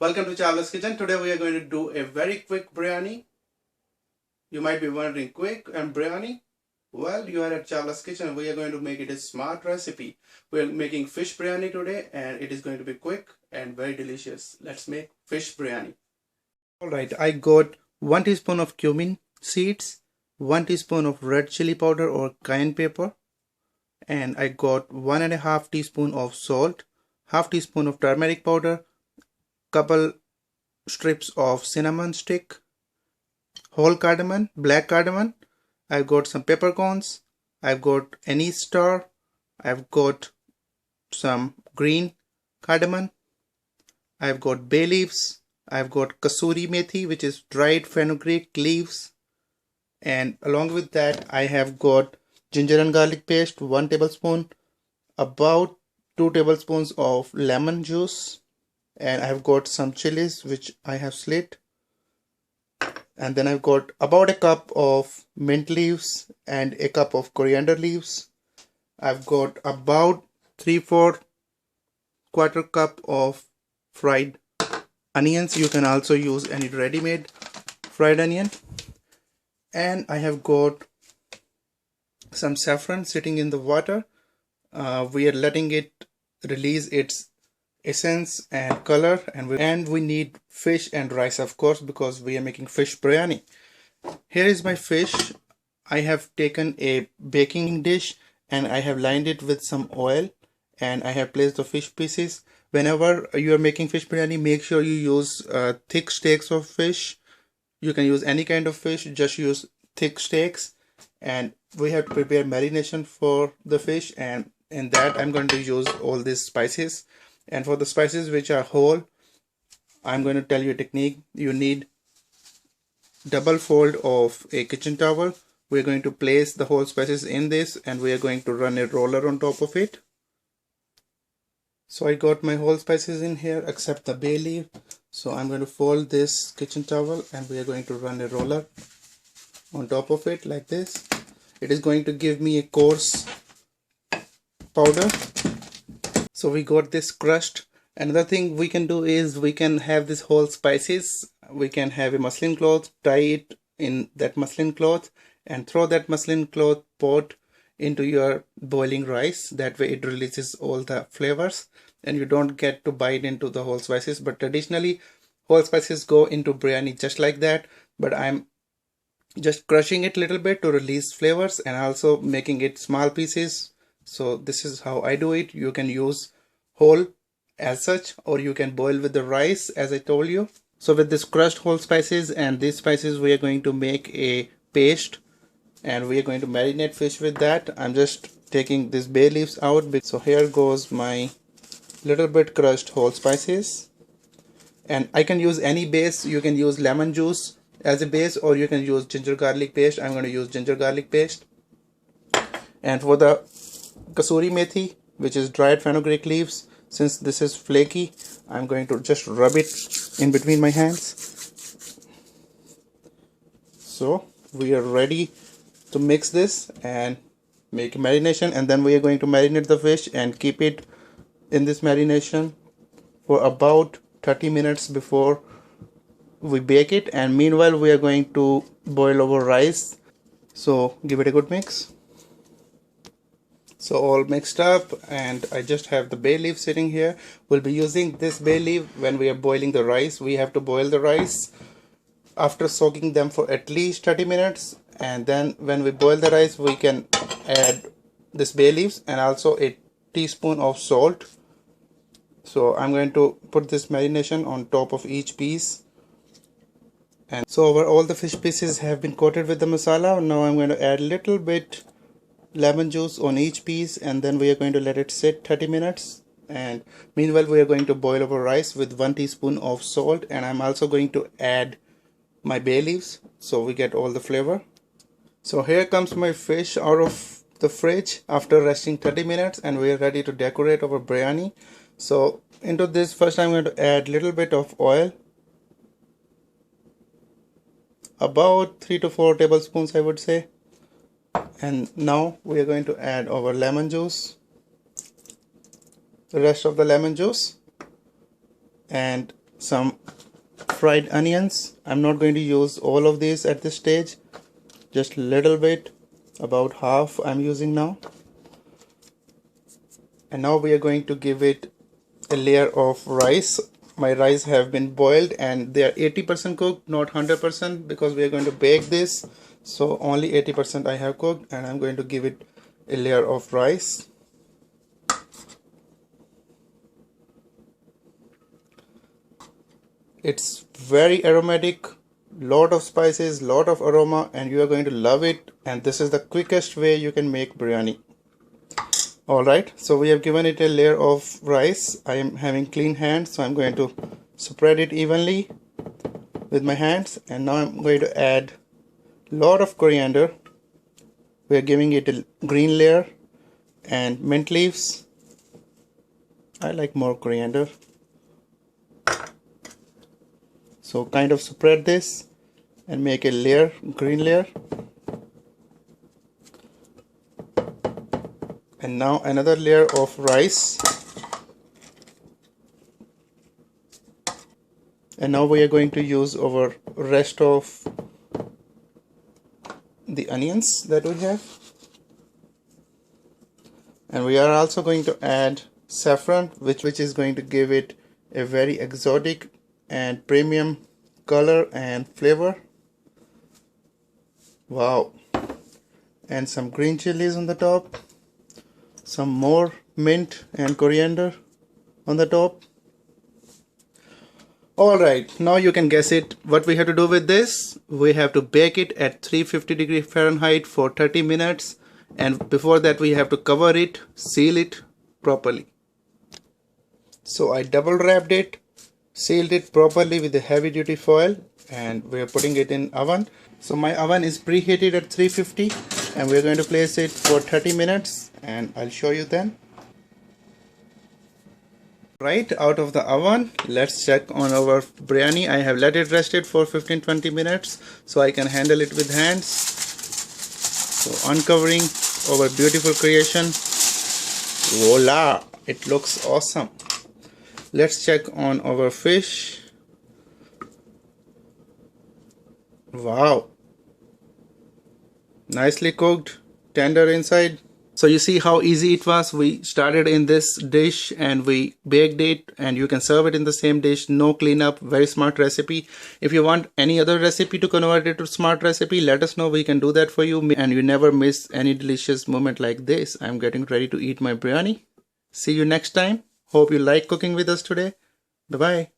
Welcome to Chawla's Kitchen. Today we are going to do a very quick biryani. You might be wondering, quick and biryani? Well, you are at Chawla's Kitchen. We are going to make it a smart recipe. We are making fish biryani today and it is going to be quick and very delicious. Let's make fish biryani. Alright, I got 1 teaspoon of cumin seeds, 1 teaspoon of red chili powder or cayenne pepper, and I got 1.5 teaspoon of salt, half teaspoon of turmeric powder, couple strips of cinnamon stick, whole cardamom, black cardamom. I've got some peppercorns, I've got anise star, I've got some green cardamom, I've got bay leaves, I've got kasuri methi, which is dried fenugreek leaves, and along with that I have got ginger and garlic paste, 1 tablespoon, about 2 tablespoons of lemon juice, and I've got some chilies which I have slit, and then I've got about a cup of mint leaves and a cup of coriander leaves. I've got about 3/4 cup of fried onions. You can also use any ready-made fried onion, and I have got some saffron sitting in the water. We are letting it release its essence and color, and we need fish and rice, of course, because we are making fish biryani. Here is my fish. I have taken a baking dish and I have lined it with some oil, and I have placed the fish pieces. Whenever you are making fish biryani, make sure you use thick steaks of fish. You can use any kind of fish, just use thick steaks. And we have to prepare marination for the fish, and in that I'm going to use all these spices. And for the spices which are whole, I'm going to tell you a technique. You need double fold of a kitchen towel. We're going to place the whole spices in this, and we are going to run a roller on top of it. So I got my whole spices in here except the bay leaf. So I'm going to fold this kitchen towel and we are going to run a roller on top of it like this. It is going to give me a coarse powder. So we got this crushed. Another thing we can do is we can have this whole spices. We can have a muslin cloth, tie it in that muslin cloth and throw that muslin cloth pot into your boiling rice. That way it releases all the flavors and you don't get to bite into the whole spices. But traditionally whole spices go into biryani just like that, but I'm just crushing it a little bit to release flavors and also making it small pieces. So this is how I do it. You can use whole as such, or you can boil with the rice as I told you. So with this crushed whole spices and these spices, we are going to make a paste and we are going to marinate fish with that. I'm just taking these bay leaves out. So here goes my little bit crushed whole spices, and I can use any base. You can use lemon juice as a base, or you can use ginger garlic paste. I'm going to use ginger garlic paste. And for the kasuri methi, which is dried fenugreek leaves, since this is flaky, I'm going to just rub it in between my hands. So we are ready to mix this and make a marination, and then we are going to marinate the fish and keep it in this marination for about 30 minutes before we bake it. And meanwhile we are going to boil our rice. So give it a good mix. So all mixed up, and I just have the bay leaf sitting here. We'll be using this bay leaf when we are boiling the rice. We have to boil the rice after soaking them for at least 30 minutes, and then when we boil the rice we can add this bay leaves and also a teaspoon of salt. So I'm going to put this marination on top of each piece, and so all the fish pieces have been coated with the masala. Now I'm going to add a little bit lemon juice on each piece, and then we are going to let it sit 30 minutes. And meanwhile we are going to boil our rice with 1 teaspoon of salt, and I'm also going to add my bay leaves so we get all the flavor. So here comes my fish out of the fridge after resting 30 minutes, and we are ready to decorate our biryani. So into this, first I'm going to add a little bit of oil, about 3 to 4 tablespoons I would say. And now we are going to add our lemon juice, the rest of the lemon juice, and some fried onions. I'm not going to use all of these at this stage, just a little bit, about half I'm using now. And now we are going to give it a layer of rice. My rice have been boiled and they are 80% cooked, not 100%, because we are going to bake this. So only 80% I have cooked, and I'm going to give it a layer of rice. It's very aromatic, lot of spices, lot of aroma, and you are going to love it. And this is the quickest way you can make biryani. Alright, so we have given it a layer of rice. I am having clean hands, so I'm going to spread it evenly with my hands. And now I'm going to add a lot of coriander. We are giving it a green layer, and mint leaves. I like more coriander. So kind of spread this and make a layer, green layer. And now another layer of rice. And now we are going to use our rest of the onions that we have. And we are also going to add saffron, which is going to give it a very exotic and premium color and flavor. Wow. And some green chilies on the top. Some more mint and coriander on the top. Alright, now you can guess it. What we have to do with this, we have to bake it at 350 Fahrenheit for 30 minutes. And before that we have to cover it, seal it properly. So I double wrapped it, sealed it properly with a heavy duty foil, and we are putting it in oven. So my oven is preheated at 350, and we are going to place it for 30 minutes, and I'll show you then. Right out of the oven, let's check on our biryani. I have let it rested for 15-20 minutes so I can handle it with hands. So uncovering our beautiful creation. Voila! It looks awesome. Let's check on our fish. Wow, nicely cooked, tender inside. So you see how easy it was. We started in this dish and we baked it, and you can serve it in the same dish. No cleanup, very smart recipe. If you want any other recipe to convert it to smart recipe, let us know. We can do that for you, and you never miss any delicious moment like this. I'm getting ready to eat my biryani. See you next time. Hope you like cooking with us today. Bye bye.